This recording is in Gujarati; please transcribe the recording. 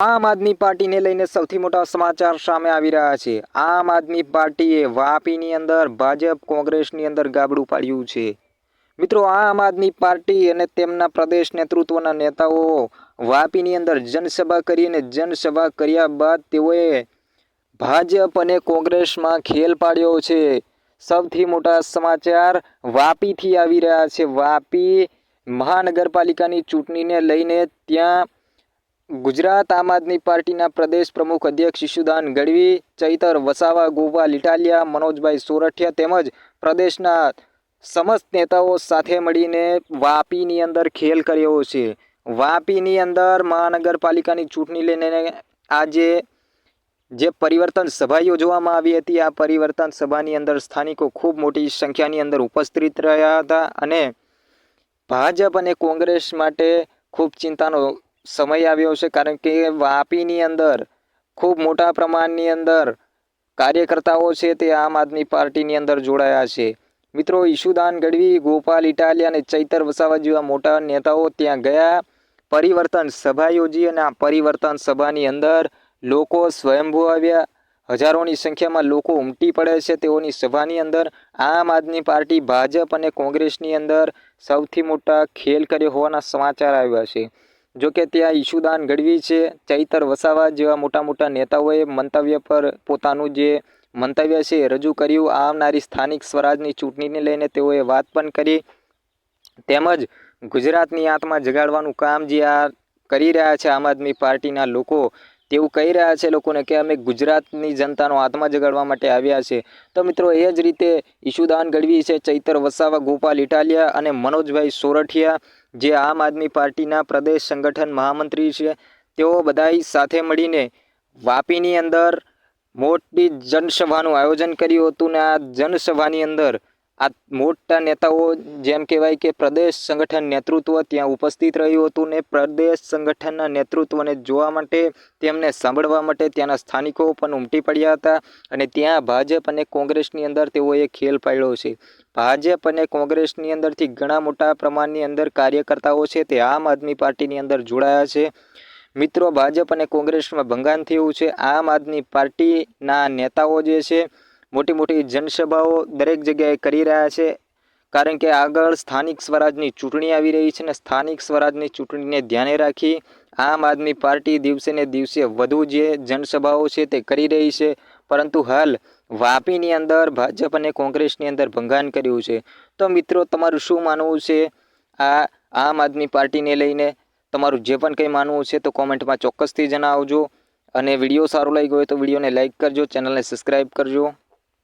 આમ આદમી પાર્ટીને લઈને સૌથી મોટા સમાચાર સામે આવી રહ્યા છે। આમ આદમી પાર્ટીએ વાપીની અંદર ભાજપ કોંગ્રેસની અંદર ગાબડું પાડ્યું છે। મિત્રો, આમ આદમી પાર્ટી અને તેમના પ્રદેશ નેતૃત્વના નેતાઓ વાપીની અંદર જનસભા કરી અને જનસભા કર્યા બાદ તેઓએ ભાજપ અને કોંગ્રેસમાં ખેલ પાડ્યો છે। સૌથી મોટા સમાચાર વાપીથી આવી રહ્યા છે। વાપી મહાનગરપાલિકાની ચૂંટણીને લઈને ત્યાં ગુજરાત આમ આદમી પાર્ટીના પ્રદેશ પ્રમુખ અધ્યક્ષ ઈશુદાન ગઢવી, ચૈતર વસાવા, ગોપાલ ઇટાલિયા, મનોજભાઈ સોરઠિયા તેમજ પ્રદેશના સમસ્ત નેતાઓ સાથે મળીને વાપીની અંદર ખેલ કર્યો છે। વાપીની અંદર મહાનગરપાલિકાની ચૂંટણી લઈને આજે જે પરિવર્તન સભા યોજવામાં આવી હતી, આ પરિવર્તન સભાની અંદર સ્થાનિકો ખૂબ મોટી સંખ્યાની અંદર ઉપસ્થિત રહ્યા હતા અને ભાજપ અને કોંગ્રેસ માટે ખૂબ ચિંતાનો સમય આવ્યો છે, કારણ કે વાપીની અંદર ખૂબ મોટા પ્રમાણની અંદર કાર્યકર્તાઓ છે તે આમ આદમી પાર્ટીની અંદર જોડાયા છે। મિત્રો, ઈશુદાન ગઢવી, ગોપાલ ઇટાલિયા અને ચૈતર વસાવા જેવા મોટા નેતાઓ ત્યાં ગયા, પરિવર્તન સભા યોજી અને આ પરિવર્તન સભાની અંદર લોકો સ્વયંભૂ આવ્યા। હજારોની સંખ્યામાં લોકો ઉમટી પડે છે તેઓની સભાની અંદર। આમ આદમી પાર્ટી ભાજપ અને કોંગ્રેસની અંદર સૌથી મોટા ખેલ કર્યો હોવાના સમાચાર આવ્યા છે। જોકે ત્યાં ઈશુદાન ગઢવી છે, ચૈતર વસાવા જેવા મોટા નેતાઓએ મંતવ્ય પર પોતાનું જે મંતવ્ય છે એ રજૂ કર્યું। આવનારી સ્થાનિક સ્વરાજની ચૂંટણીને લઈને તેઓએ વાત પણ કરી, તેમજ ગુજરાતની આત્મા જગાડવાનું કામ જે આ કરી રહ્યા છે આમ આદમી પાર્ટીના લોકો, તેવું કહી રહ્યા છે લોકોને કે અમે ગુજરાતની જનતાનો આત્મા જગાડવા માટે આવ્યા છે। તો મિત્રો, એ જ રીતે ઈશુદાન ગઢવી છે, ચૈતર વસાવા, ગોપાલ ઇટાલિયા અને મનોજભાઈ સોરઠિયા જે આમ આદમી પાર્ટીના પ્રદેશ સંગઠન મહામંત્રી છે, તેઓ બધાય સાથે મળીને વાપીની અંદર મોટી જનસભાનું આયોજન કર્યું હતું ને આ જનસભાની અંદર આ મોટા નેતાઓ, જેમ કહેવાય કે પ્રદેશ સંગઠન નેતૃત્વ ત્યાં ઉપસ્થિત રહ્યું હતું ને પ્રદેશ સંગઠનના નેતૃત્વને જોવા માટે, તેમને સાંભળવા માટે ત્યાંના સ્થાનિકો પણ ઉમટી પડ્યા હતા અને ત્યાં ભાજપ અને કોંગ્રેસની અંદર તેઓએ ખેલ પાડ્યો છે। ભાજપ અને કોંગ્રેસની અંદરથી ઘણા મોટા પ્રમાણની અંદર કાર્યકર્તાઓ છે તે આમ આદમી પાર્ટીની અંદર જોડાયા છે। મિત્રો, ભાજપ અને કોંગ્રેસમાં ભંગાણ થયું છે। આમ આદમી પાર્ટીના નેતાઓ જે છે મોટી જનસભાઓ દરેક જગ્યાએ કરી રહ્યા છે, કારણ કે આગળ સ્થાનિક સ્વરાજની ચૂંટણી આવી રહી છે અને સ્થાનિક સ્વરાજની ચૂંટણીને ધ્યાને રાખી આમ આદમી પાર્ટી દિવસે ને દિવસે વધુ જે જનસભાઓ છે તે કરી રહી છે, પરંતુ હાલ વાપીની અંદર ભાજપ અને કોંગ્રેસની અંદર ભંગાણ કર્યું છે। તો મિત્રો, તમારું શું માનવું છે આ આમ આદમી પાર્ટીને લઈને? તમારું જે પણ કંઈ માનવું છે તો કોમેન્ટમાં ચોક્કસથી જણાવજો અને વિડીયો સારો લાગ્યો હોય તો વિડીયોને લાઇક કરજો, ચેનલને સબસ્ક્રાઈબ કરજો।